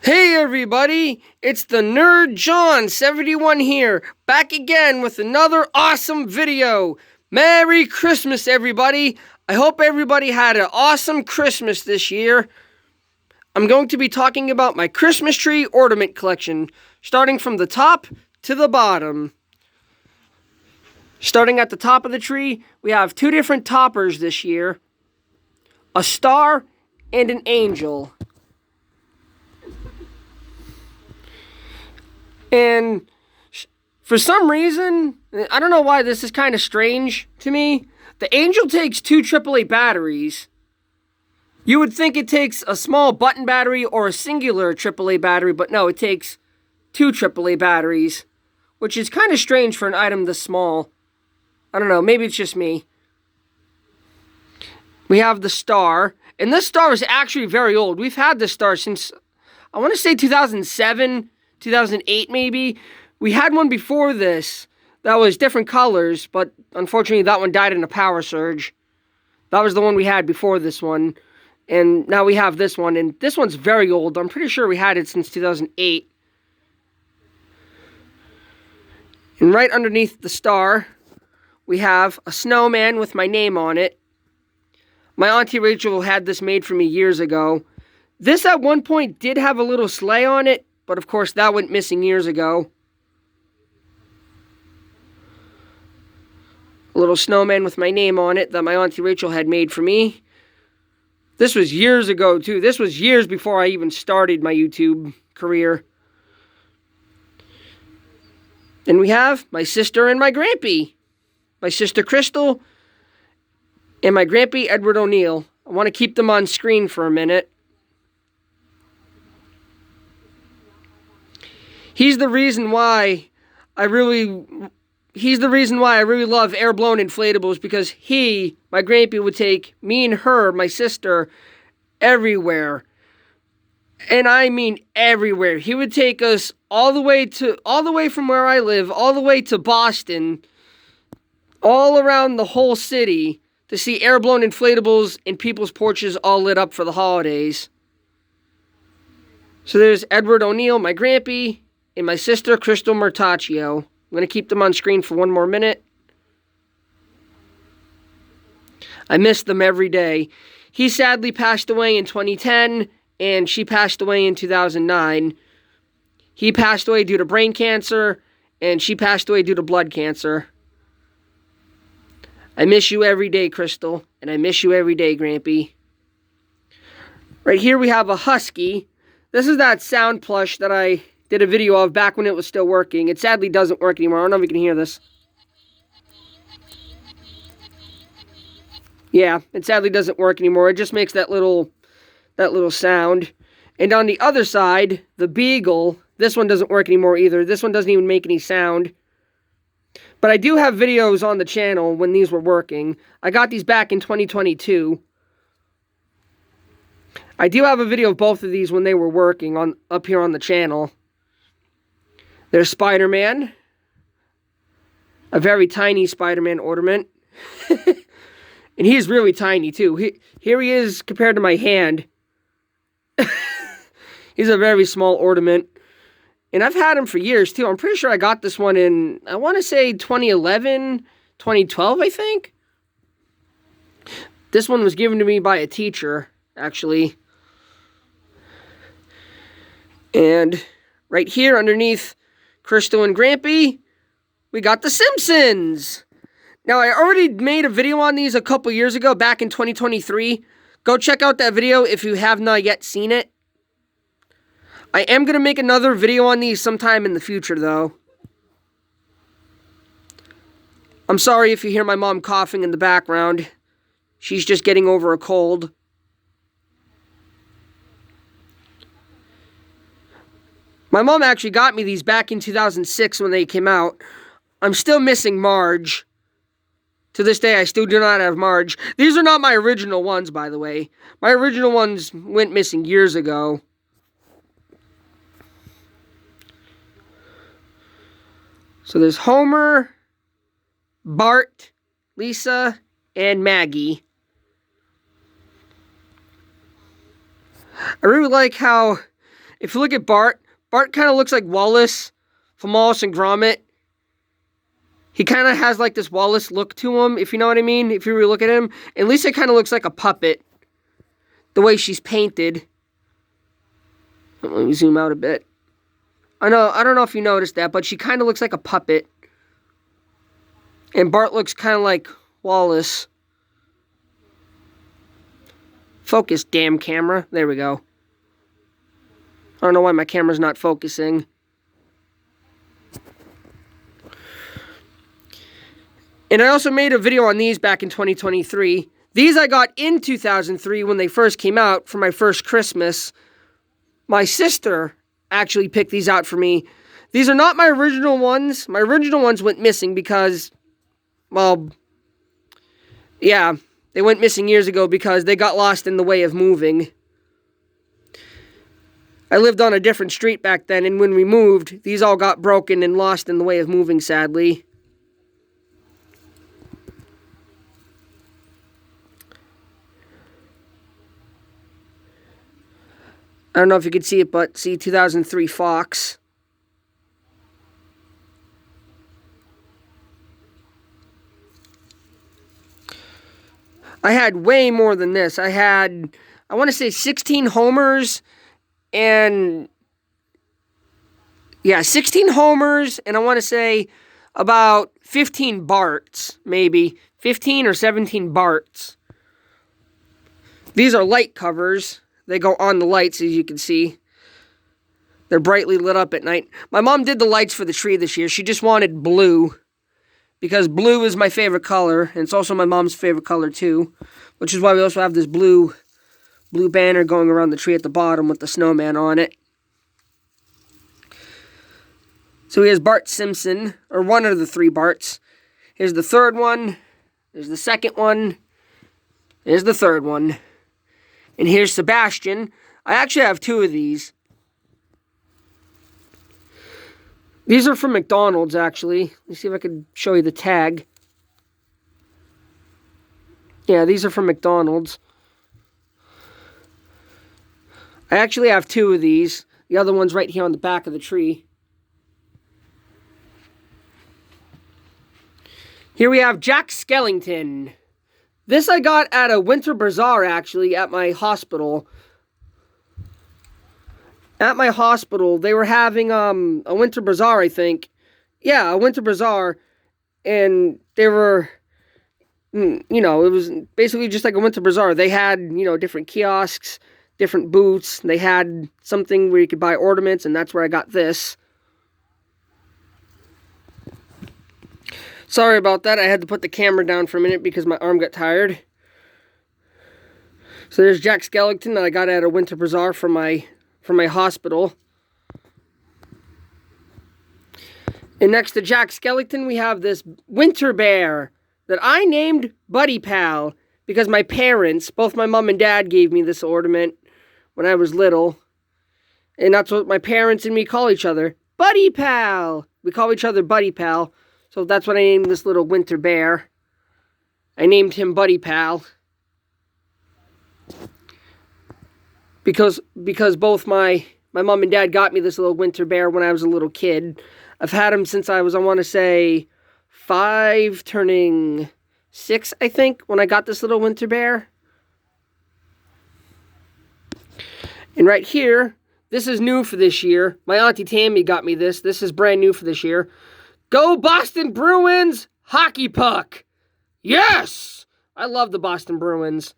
Hey everybody, it's the Nerd John 71 here, back again with another awesome video. Merry Christmas everybody. I hope everybody had an awesome Christmas this year. I'm going to be talking about my Christmas tree ornament collection, starting from the top to the bottom. Starting at the top of the tree, we have two different toppers this year, a star and an angel. And for some reason, I don't know why this is kind of strange to me, the Angel takes two AAA batteries. You would think it takes a small button battery or a singular AAA battery, but no, it takes two AAA batteries, which is kind of strange for an item this small. I don't know, maybe it's just me. We have the star, and this star is actually very old. We've had this star since, I want to say 2007, 2008 maybe. We had one before this that was different colors, but unfortunately that one died in a power surge. That was the one we had before this one, and now we have this one, and this one's very old. I'm pretty sure we had it since 2008. And right underneath the star, we have a snowman with my name on it. My Auntie Rachel had this made for me years ago. This at one point did have a little sleigh on it, but of course that went missing years ago. A little snowman with my name on it that my Auntie Rachel had made for me. This was years ago too. This was years before I even started my YouTube career. And we have my sister and my grampy. My sister Crystal and my grampy Edward O'Neill. I want to keep them on screen for a minute. He's the reason why I really love air-blown inflatables, because my grampy, would take me and her, my sister, everywhere. And I mean everywhere. He would take us all the way from where I live, all the way to Boston, all around the whole city, to see air-blown inflatables and people's porches all lit up for the holidays. So there's Edward O'Neill, my grampy, and my sister, Crystal Murtaccio. I'm going to keep them on screen for one more minute. I miss them every day. He sadly passed away in 2010, and she passed away in 2009. He passed away due to brain cancer, and she passed away due to blood cancer. I miss you every day, Crystal, and I miss you every day, Grampy. Right here we have a husky. This is that sound plush that I did a video of back when it was still working. It sadly doesn't work anymore. I don't know if you can hear this. Yeah, it sadly doesn't work anymore. It just makes that little sound. And on the other side, the beagle, this one doesn't work anymore either. This one doesn't even make any sound. But I do have videos on the channel when these were working. I got these back in 2022. I do have a video of both of these when they were working up here on the channel. There's Spider-Man. A very tiny Spider-Man ornament. And he's really tiny too. Here he is compared to my hand. He's a very small ornament. And I've had him for years too. I'm pretty sure I got this one in, I want to say 2011, 2012, I think. This one was given to me by a teacher, actually. And right here underneath Crystal and Grampy, we got the Simpsons. Now, I already made a video on these a couple years ago, back in 2023. Go check out that video if you have not yet seen it. I am going to make another video on these sometime in the future, though. I'm sorry if you hear my mom coughing in the background. She's just getting over a cold. My mom actually got me these back in 2006 when they came out. I'm still missing Marge. To this day, I still do not have Marge. These are not my original ones, by the way. My original ones went missing years ago. So there's Homer, Bart, Lisa, and Maggie. I really like how if you look at Bart, Bart kind of looks like Wallace from Wallace and Gromit. He kind of has like this Wallace look to him, if you know what I mean. If you really look at him. And Lisa kind of looks like a puppet. The way she's painted. Let me zoom out a bit. I don't know if you noticed that, but she kind of looks like a puppet. And Bart looks kind of like Wallace. Focus, damn camera. There we go. I don't know why my camera's not focusing. And I also made a video on these back in 2023. These I got in 2003 when they first came out for my first Christmas. My sister actually picked these out for me. These are not my original ones. My original ones went missing because, well, yeah, they went missing years ago because they got lost in the way of moving. I lived on a different street back then, and when we moved, these all got broken and lost in the way of moving, sadly. I don't know if you could see it, but see 2003 Fox. I had way more than this. I had, I want to say 16 homers and, yeah, 16 homers, and I want to say about 15 Barts, maybe. 15 or 17 Barts. These are light covers. They go on the lights, as you can see. They're brightly lit up at night. My mom did the lights for the tree this year. She just wanted blue. Because blue is my favorite color. And it's also my mom's favorite color, too. Which is why we also have this blue banner going around the tree at the bottom with the snowman on it. So here's Bart Simpson. Or one of the three Barts. Here's the third one. There's the second one. Here's the third one. And here's Sebastian. I actually have two of these. These are from McDonald's, actually. Let's see if I can show you the tag. Yeah, these are from McDonald's. I actually have two of these. The other one's right here on the back of the tree. Here we have Jack Skellington. This I got at a winter bazaar, actually, at my hospital. At my hospital, they were having a winter bazaar, I think. Yeah, a winter bazaar. And they were, you know, it was basically just like a winter bazaar. They had, you know, different kiosks, different booths. They had something where you could buy ornaments, and that's where I got this. Sorry about that. I had to put the camera down for a minute because my arm got tired. So there's Jack Skellington that I got at a winter bazaar from my hospital. And next to Jack Skellington, we have this winter bear that I named Buddy Pal because my parents, both my mom and dad, gave me this ornament when I was little. And that's what my parents and me call each other. Buddy Pal! We call each other Buddy Pal. So that's what I named this little winter bear. I named him Buddy Pal. Because both my mom and dad got me this little winter bear when I was a little kid. I've had him since I was, I want to say, 5, turning 6, I think, when I got this little winter bear. And right here, this is new for this year. My Auntie Tammy got me this. This is brand new for this year. Go Boston Bruins hockey puck. Yes! I love the Boston Bruins.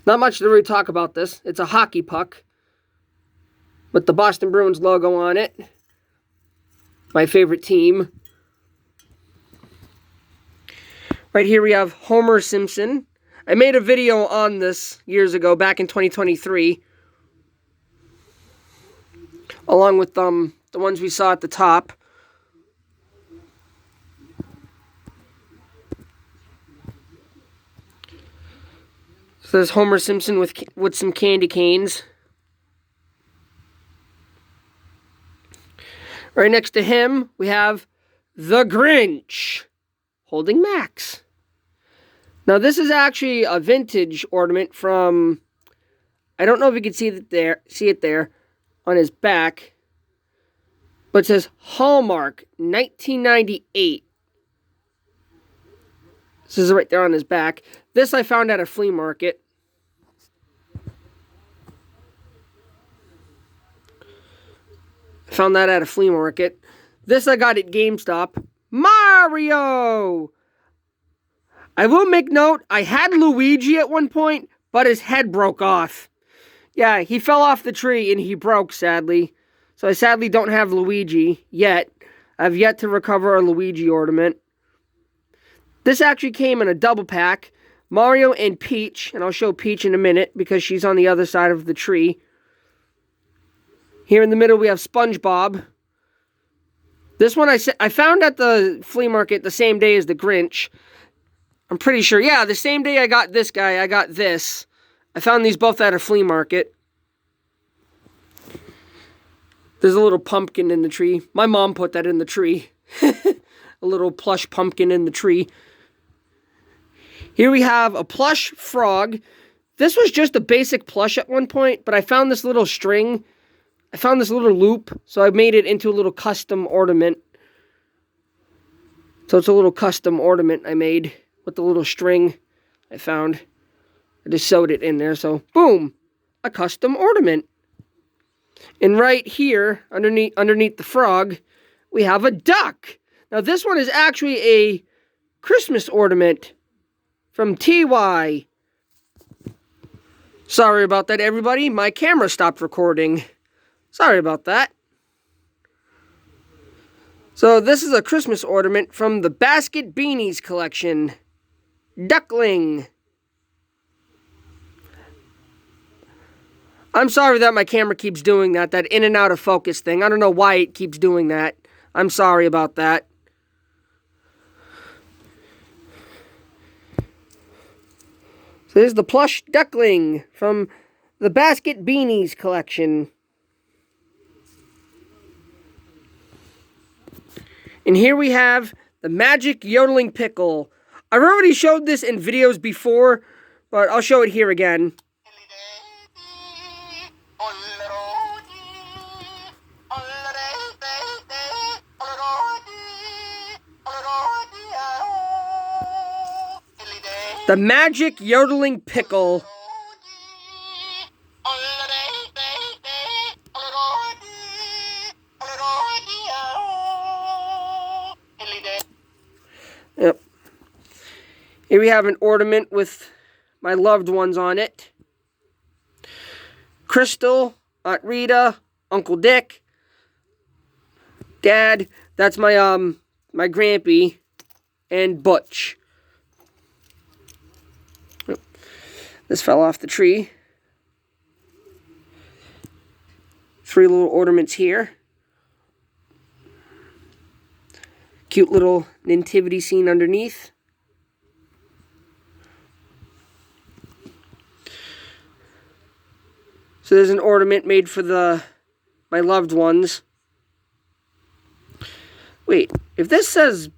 Not much to really talk about this. It's a hockey puck with the Boston Bruins logo on it. My favorite team. Right here we have Homer Simpson. I made a video on this years ago, back in 2023. Along with the ones we saw at the top. So there's Homer Simpson with some candy canes. Right next to him, we have the Grinch holding Max. Now this is actually a vintage ornament from I don't know if you can see it there on his back. But it says Hallmark 1998. This is right there on his back. This I found at a flea market. Found that at a flea market. This I got at GameStop. Mario! I will make note, I had Luigi at one point, but his head broke off. Yeah, he fell off the tree and he broke, sadly. So I sadly don't have Luigi yet. I've yet to recover a Luigi ornament. This actually came in a double pack. Mario and Peach, and I'll show Peach in a minute because she's on the other side of the tree. Here in the middle we have SpongeBob. This one I found at the flea market the same day as the Grinch. I'm pretty sure. Yeah, the same day I got this guy, I got this. I found these both at a flea market. There's a little pumpkin in the tree. My mom put that in the tree. A little plush pumpkin in the tree. Here we have a plush frog. This was just a basic plush at one point, but I found this little string. I found this little loop, so I made it into a little custom ornament. So it's a little custom ornament I made with the little string I found. I just sewed it in there, so boom, a custom ornament. And right here, underneath the frog, we have a duck. Now this one is actually a Christmas ornament from TY. Sorry about that, everybody. My camera stopped recording. Sorry about that. So this is a Christmas ornament from the Basket Beanies collection. Duckling. I'm sorry that my camera keeps doing that in and out of focus thing. I don't know why it keeps doing that. I'm sorry about that. So there's the plush duckling from the Basket Beanies collection. And here we have the magic yodeling pickle. I've already showed this in videos before, but I'll show it here again. The magic yodeling pickle. Yep. Here we have an ornament with my loved ones on it. Crystal, Aunt Rita, Uncle Dick, Dad. That's my my Grampy, and Butch. This fell off the tree. 3 little ornaments here. Cute little nativity scene underneath. So there's an ornament made for my loved ones. Wait, if this says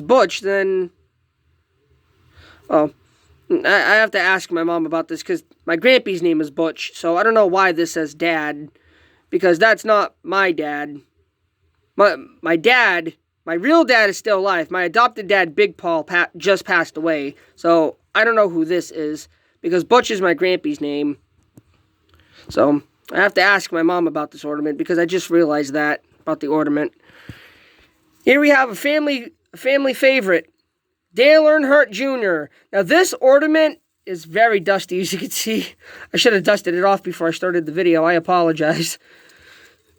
Butch, then I have to ask my mom about this because my Grampy's name is Butch, so I don't know why this says Dad, because that's not my dad. My dad, my real dad is still alive. My adopted dad, Big Paul, just passed away, so I don't know who this is because Butch is my Grampy's name. So I have to ask my mom about this ornament because I just realized that about the ornament. Here we have a family favorite. Dale Earnhardt Jr. Now this ornament is very dusty, as you can see. I should have dusted it off before I started the video. I apologize.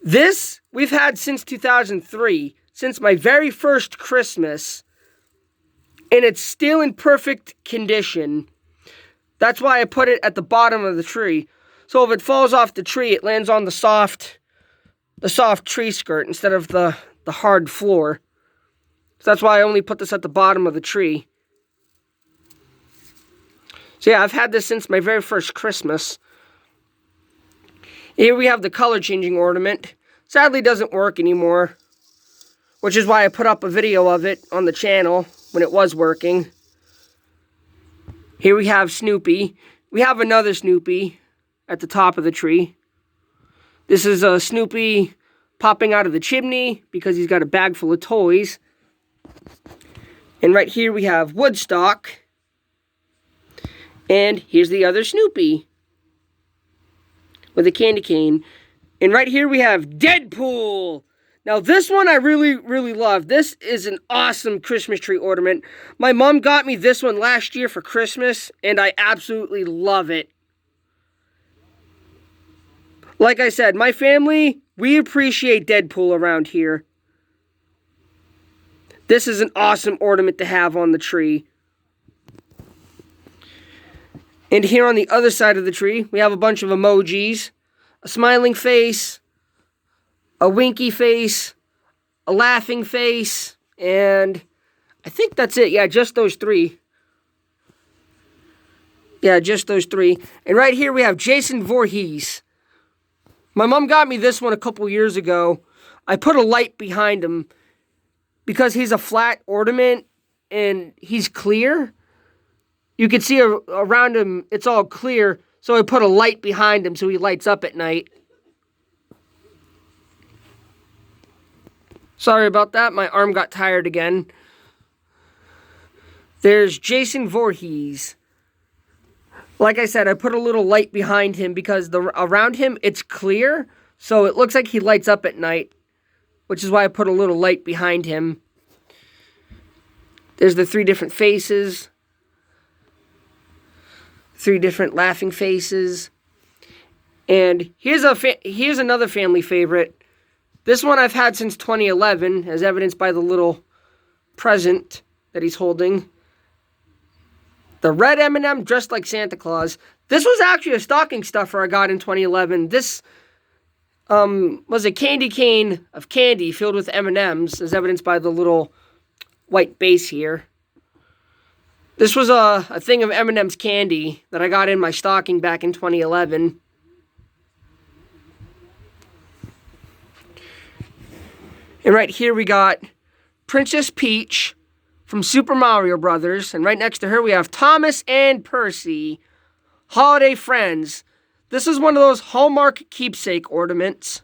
This we've had since 2003, since my very first Christmas, and it's still in perfect condition. That's why I put it at the bottom of the tree. So if it falls off the tree, it lands on the soft tree skirt instead of the hard floor. So that's why I only put this at the bottom of the tree. So yeah, I've had this since my very first Christmas. Here we have the color changing ornament. Sadly doesn't work anymore, which is why I put up a video of it on the channel when it was working. Here we have Snoopy. We have another Snoopy. at the top of the tree. This is Snoopy popping out of the chimney because he's got a bag full of toys. And right here we have Woodstock. And here's the other Snoopy with a candy cane. And right here we have Deadpool. Now this one I really, really love. This is an awesome Christmas tree ornament. My mom got me this one last year for Christmas, and I absolutely love it. Like I said, my family, we appreciate Deadpool around here. This is an awesome ornament to have on the tree. And here on the other side of the tree, we have a bunch of emojis. A smiling face, a winky face, a laughing face, and I think that's it. Yeah, just those three. Yeah, just those three. And right here we have Jason Voorhees. My mom got me this one a couple years ago. I put a light behind him because he's a flat ornament and he's clear. You can see around him, it's all clear. So I put a light behind him so he lights up at night. Sorry about that. My arm got tired again. There's Jason Voorhees. Like I said, I put a little light behind him because around him it's clear. So it looks like he lights up at night. Which is why I put a little light behind him. There's the 3 different faces. 3 different laughing faces. And here's another family favorite. This one I've had since 2011, as evidenced by the little present that he's holding. The red M&M dressed like Santa Claus. This was actually a stocking stuffer I got in 2011. This was a candy cane of candy filled with M&Ms, as evidenced by the little white base here. This was a thing of M&M's candy that I got in my stocking back in 2011. And right here we got Princess Peach from Super Mario Brothers. And right next to her we have Thomas and Percy, holiday friends. This is one of those Hallmark keepsake ornaments.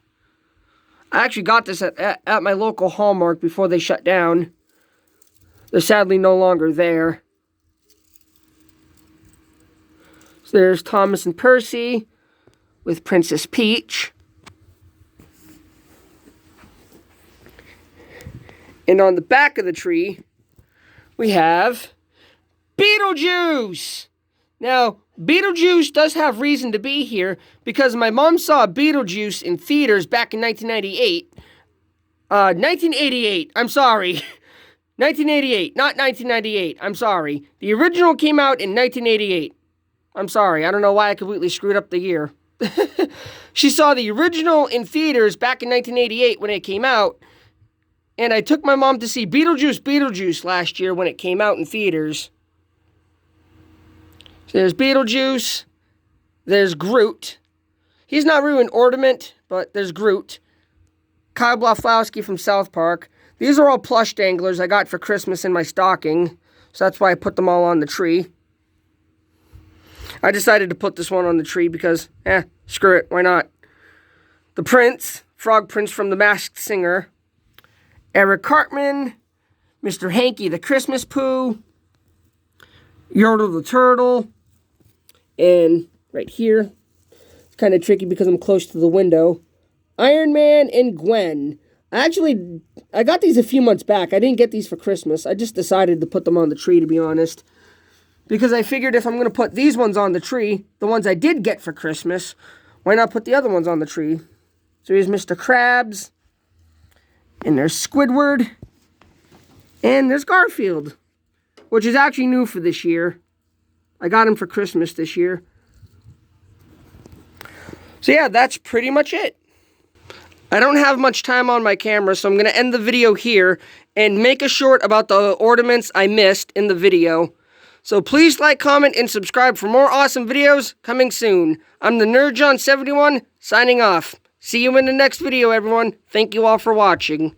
I actually got this at my local Hallmark before they shut down. They're sadly no longer there. So there's Thomas and Percy with Princess Peach. And on the back of the tree, we have Beetlejuice. Now, Beetlejuice does have reason to be here because my mom saw Beetlejuice in theaters back in 1998. 1988, I'm sorry. 1988, not 1998, I'm sorry. The original came out in 1988. I'm sorry, I don't know why I completely screwed up the year. She saw the original in theaters back in 1988 when it came out. And I took my mom to see Beetlejuice last year when it came out in theaters. So there's Beetlejuice. There's Groot. He's not really an ornament, but there's Groot. Kyle Blofowski from South Park. These are all plush danglers I got for Christmas in my stocking. So that's why I put them all on the tree. I decided to put this one on the tree because, screw it, why not? The Prince, Frog Prince from The Masked Singer. Eric Cartman, Mr. Hanky the Christmas Pooh, Yodel the Turtle, and right here, it's kind of tricky because I'm close to the window, Iron Man and Gwen. I got these a few months back. I didn't get these for Christmas. I just decided to put them on the tree, to be honest, because I figured if I'm going to put these ones on the tree, the ones I did get for Christmas, why not put the other ones on the tree? So here's Mr. Krabs. And there's Squidward. And there's Garfield. Which is actually new for this year. I got him for Christmas this year. So yeah, that's pretty much it. I don't have much time on my camera, so I'm going to end the video here and make a short about the ornaments I missed in the video. So please like, comment, and subscribe for more awesome videos coming soon. I'm the NerdJohn71, signing off. See you in the next video, everyone. Thank you all for watching.